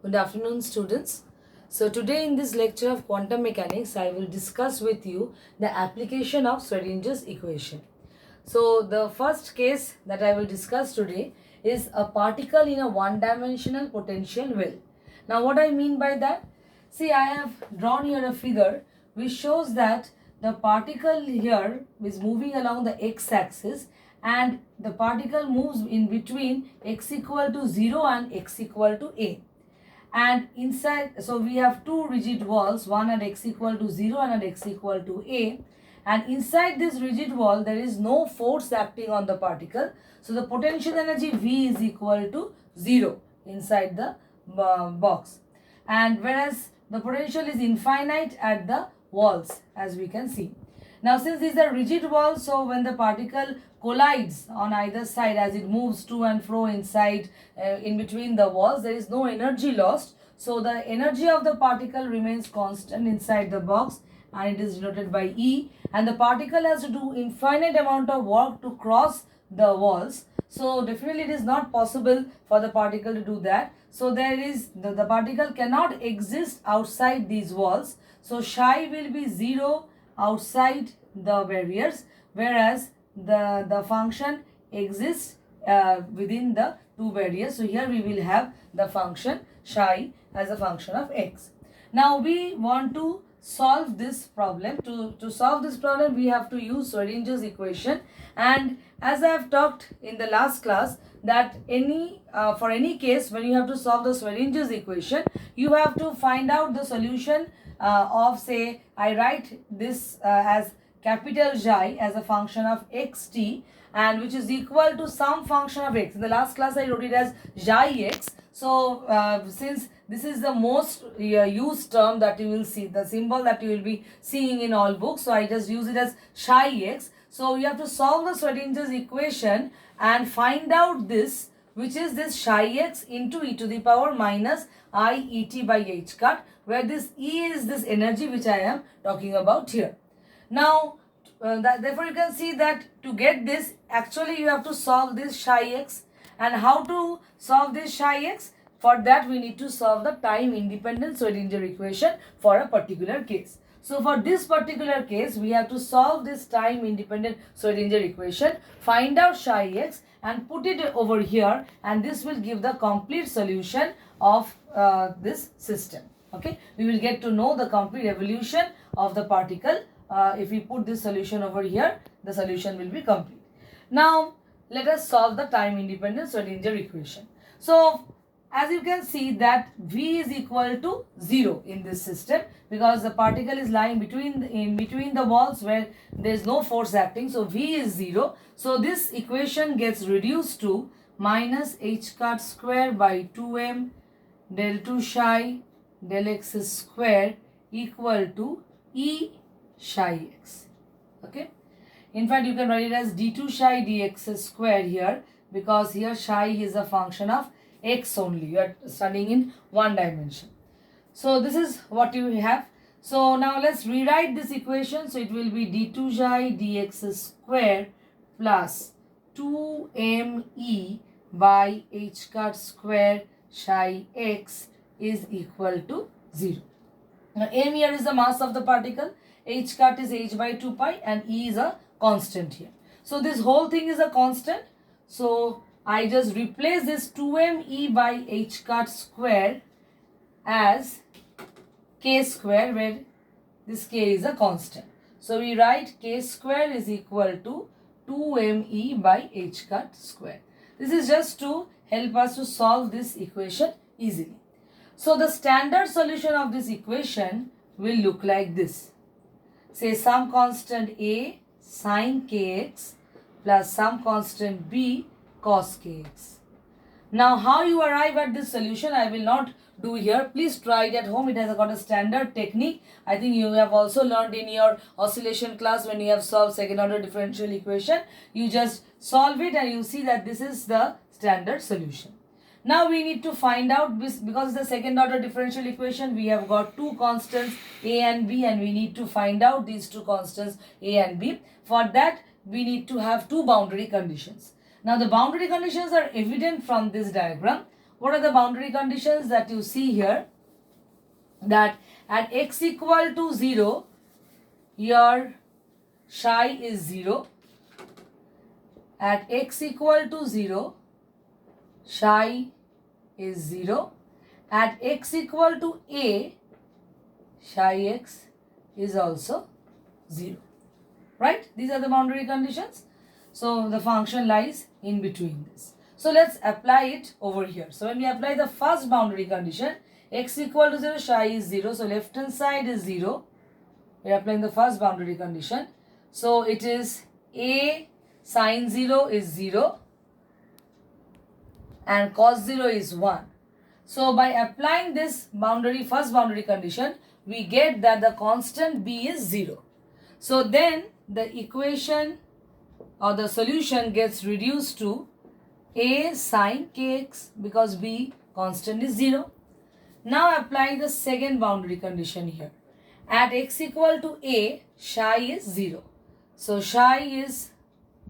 Good afternoon, students. So today in this lecture of quantum mechanics, I will discuss with you the application of Schrodinger's equation. So the first case that I will discuss today is a particle in a one-dimensional potential well. Now what I mean by that? See, I have drawn here a figure which shows that the particle here is moving along the x-axis and the particle moves in between x equal to 0 and x equal to a. And inside, so we have two rigid walls, one at x equal to 0 and at x equal to a. And inside this rigid wall, there is no force acting on the particle. So the potential energy V is equal to 0 inside the box. And whereas the potential is infinite at the walls, as we can see. Now since these are rigid walls, so when the particle collides on either side as it moves to and fro inside in between the walls, there is no energy lost. So the energy of the particle remains constant inside the box and it is denoted by E, and the particle has to do infinite amount of work to cross the walls. So definitely it is not possible for the particle to do that. So there is the particle cannot exist outside these walls. So psi will be 0 outside the barriers, whereas the function exists within the two barriers. So here we will have the function psi as a function of x. Now we want to solve this problem. To solve this problem, we have to use Schrodinger's equation. And as I have talked in the last class, that for any case when you have to solve the Schrodinger's equation, you have to find out the solution of, say, I write this as capital Xi as a function of xt, and which is equal to some function of x. In the last class I wrote it as Xi x. So since this is the most used term that you will see, the symbol that you will be seeing in all books, so I just use it as Xi x. So you have to solve the Schrodinger's equation and find out this, which is this Xi x into e to the power minus I et by h cut, where this E is this energy which I am talking about here. Now, therefore you can see that to get this, actually you have to solve this Xi x. And how to solve this Xi x? For that we need to solve the time independent Schrodinger equation for a particular case. So for this particular case, we have to solve this time independent Schrodinger equation, find out Xi x and put it over here, and this will give the complete solution of this system. Okay, we will get to know the complete evolution of the particle. If we put this solution over here, the solution will be complete. Now let us solve the time independent Schrodinger equation. So as you can see that V is equal to 0 in this system, because the particle is lying in between the walls where there is no force acting. So V is 0. So this equation gets reduced to minus h cut square by 2m del 2 psi del x square equal to E psi x. Okay. In fact, you can write it as d2 psi dx square here, because here psi is a function of x only. You are studying in one dimension. So this is what you have. So now let's rewrite this equation. So it will be d2 psi dx square plus 2me by h cut square psi x is equal to 0. Now m here is the mass of the particle, h cut is h by 2 pi, and e is a constant here. So this whole thing is a constant. So I just replace this 2me by h cut square as k square, where this k is a constant. So we write k square is equal to 2me by h cut square. This is just to help us to solve this equation easily. So the standard solution of this equation will look like this. Say some constant a sin kx plus some constant b cos kx. Now how you arrive at this solution I will not do here. Please try it at home. It has got a standard technique. I think you have also learned in your oscillation class when you have solved second order differential equation. You just solve it and you see that this is the standard solution. Now we need to find out, because the second order differential equation, we have got two constants a and b, and we need to find out these two constants a and b. For that we need to have two boundary conditions. Now the boundary conditions are evident from this diagram. what are the boundary conditions that you see here? That at x equal to 0, your psi is 0. At x equal to 0, psi is 0. At x equal to a, psi x is also 0. Right? These are the boundary conditions. So the function lies in between this. So let's apply it over here. So when we apply the first boundary condition, x equal to 0, psi is 0. So left hand side is 0. We are applying the first boundary condition. So it is a sine 0 is 0 and cos 0 is 1. So by applying this first boundary condition, we get that the constant b is 0. So then the equation or the solution gets reduced to a sine kx because b constant is 0. Now apply the second boundary condition here. At x equal to a, psi is 0. So psi is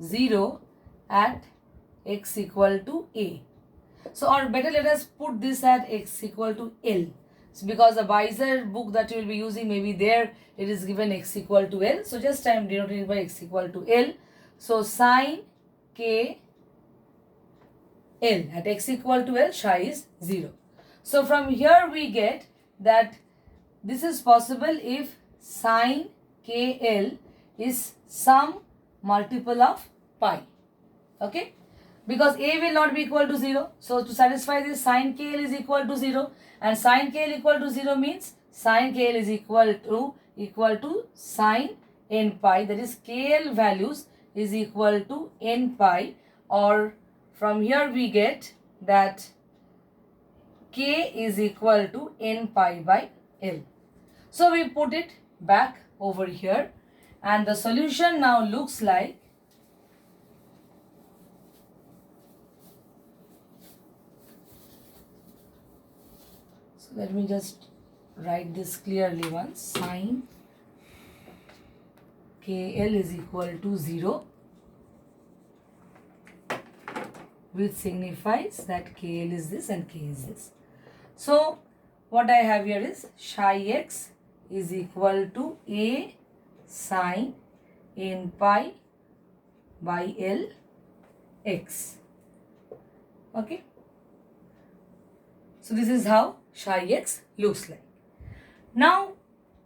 0 at x equal to a. So or better, let us put this at x equal to L. So because the Weiser book that you will be using, maybe there it is given x equal to L. So just I am denoting it by x equal to L. So sine k L at x equal to L, psi is 0. So from here we get that this is possible if sine kl is some multiple of pi. Okay? Because a will not be equal to 0. So to satisfy this, sine kl is equal to 0. And sine kl equal to 0 means sine kl is equal to sine n pi. That is kl values is equal to n pi. Or from here we get that k is equal to n pi by L. So we put it back over here and the solution now looks like so let me just write this clearly once. Sine kl is equal to 0, which signifies that kl is this and k is this. So what I have here is psi x is equal to a sine n pi by L x. Okay. So this is how psi x looks like. Now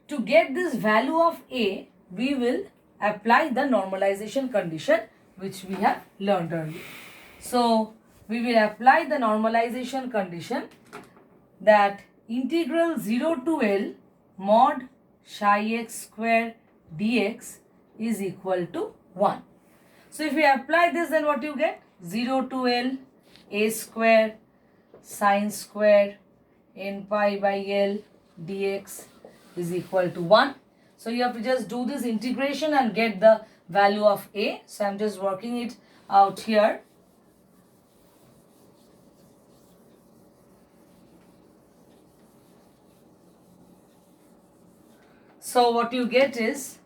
to get this value of a, we will apply the normalization condition which we have learned earlier. So we will apply the normalization condition that integral 0 to L mod psi x square dx is equal to 1. So if we apply this, then what you get? 0 to L a square sine square n pi by L dx is equal to 1. So you have to just do this integration and get the value of a. So I am just working it out here. So what you get is,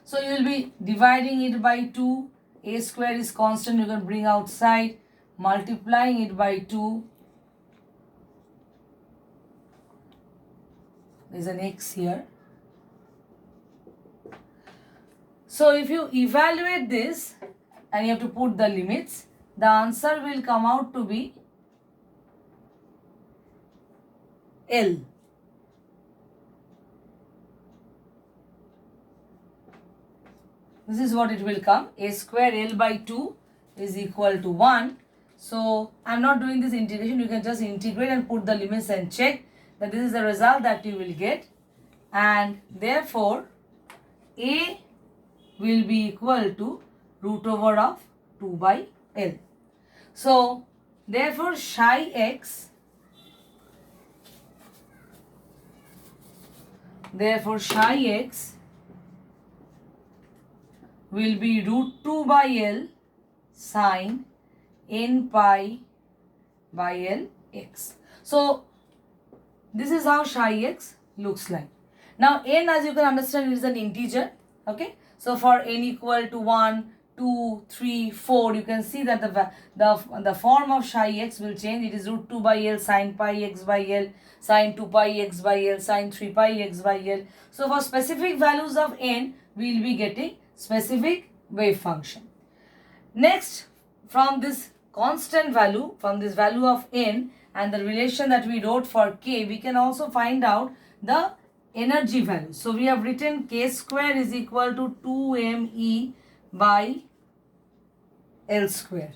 so you will be dividing it by 2, a square is constant, you can bring outside, multiplying it by 2, there is an x here. So if you evaluate this and you have to put the limits, the answer will come out to be L. This is what it will come. A square L by 2 is equal to 1. So I am not doing this integration. You can just integrate and put the limits and check that this is the result that you will get. And therefore, A will be equal to root over of 2 by L. So therefore, psi x will be root 2 by L sine n pi by L x. So this is how psi x looks like. Now n, as you can understand, is an integer. Okay. So for n equal to 1, 2, 3, 4, you can see that the form of psi x will change. It is root 2 by L sine pi x by L, sine 2 pi x by L, sine 3 pi x by L. So for specific values of n, we will be getting specific wave function. Next, from this constant value, from this value of n and the relation that we wrote for k, we can also find out the energy value. So we have written k square is equal to 2me by L square.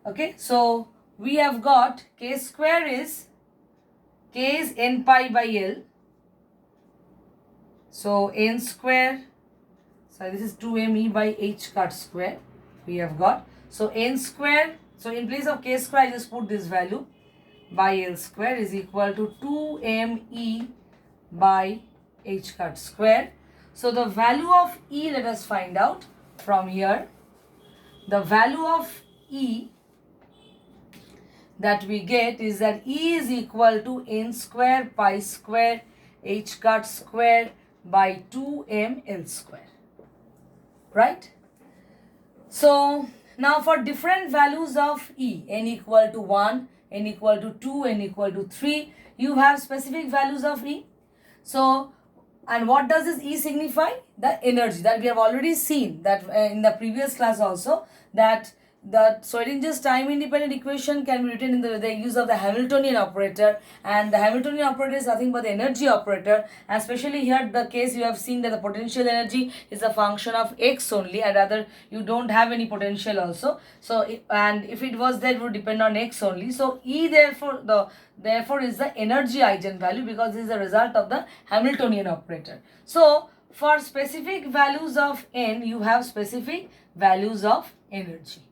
Okay, so we have got k square is, k is n pi by L. So n square, so this is 2me by h cut square we have got. So n square, so in place of k square I just put this value by L square is equal to 2me by h cut square. So the value of E, let us find out from here. The value of E that we get is that E is equal to n square pi square h cut square by 2m L square. Right? So now for different values of E, n equal to 1, n equal to 2, n equal to 3, you have specific values of E. So, and what does this E signify? The energy that we have already seen that in the previous class also, that the Schrodinger's time independent equation can be written in the use of the Hamiltonian operator, and the Hamiltonian operator is nothing but the energy operator, and especially here the case you have seen that the potential energy is a function of x only, and rather you don't have any potential also. So if it was there, it would depend on x only. So E therefore is the energy eigenvalue, because this is a result of the Hamiltonian operator. So for specific values of n, you have specific values of energy.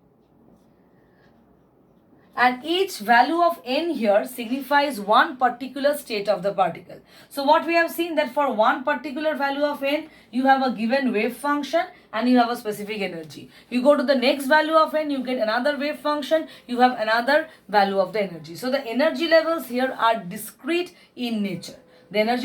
And each value of n here signifies one particular state of the particle. So what we have seen that for one particular value of n, you have a given wave function and you have a specific energy. You go to the next value of n, you get another wave function, you have another value of the energy. So the energy levels here are discrete in nature. The energy